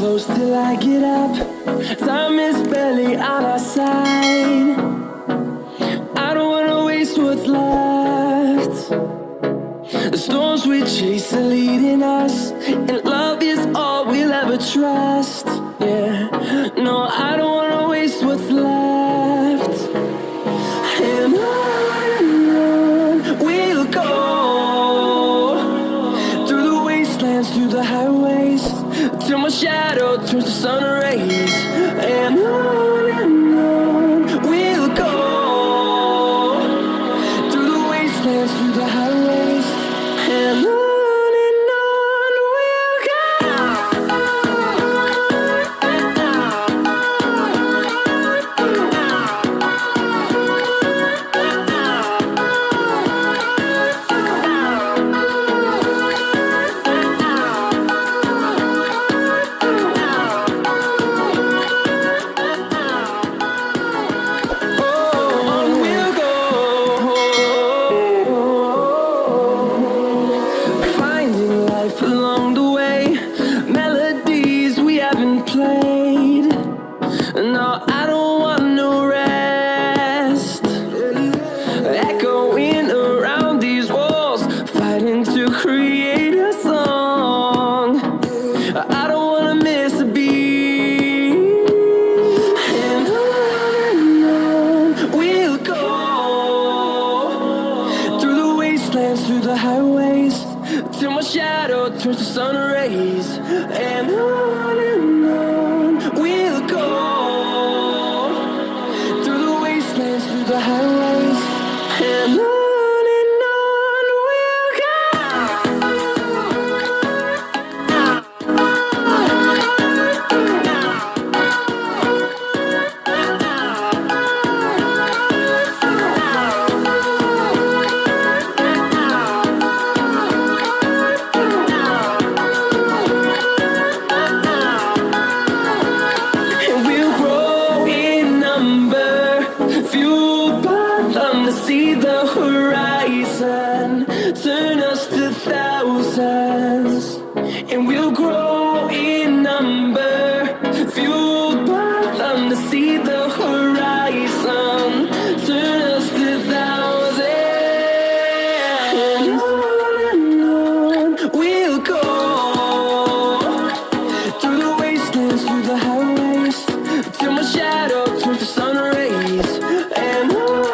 close till I get up. Time is barely on our side. I don't wanna waste what's left. The storms we chase are leading us, and love is all we'll ever trust. Yeah, no, I don't wanna waste what's left. And on we'll go, through the wastelands, through the highways, till my shadow turns to sun rays. And on we'll go, through the wastelands, through the highways, and on we'll go. Along the way, melodies we haven't played. No, I don't want no rest. Echoing around these walls, fighting to create a song. I don't wanna miss a beat. And on we'll go, through the wastelands, through the highways, till my shadow turns to sun rays. And on we'll go, through the wastelands, through the highways, and on we'll go. Fueled by them to see the horizon, turn us to thousands, and we'll grow in number. Fueled by them to see the horizon, turn us to thousands, and on we'll go, through the wastelands, through the highways, till my shadow turns to sun rays. And on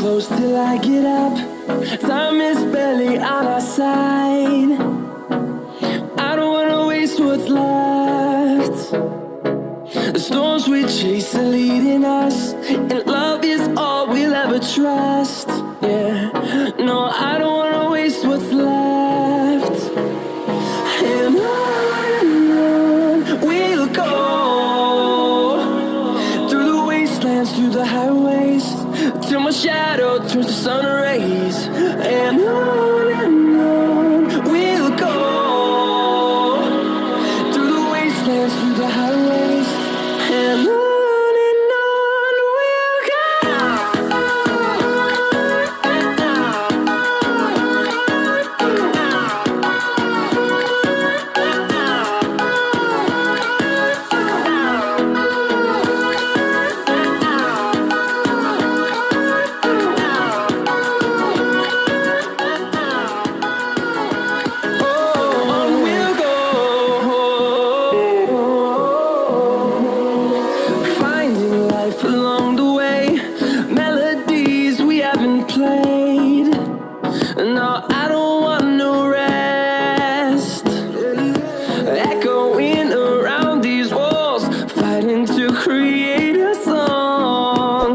close till I get up. Time is barely on our side. I don't wanna waste what's left. The storms we chase are leading us, and love is all we'll ever trust. Yeah, no, I don't wanna waste what's left. And on we'll go, through the wastelands, through the highways, till my shadow turns to sun rays. And on we'll go, through the wastelands, through the highways, and on we'll go. Along the way, melodies we haven't played. No, I don't want no rest. Echoing around these walls, fighting to create a song.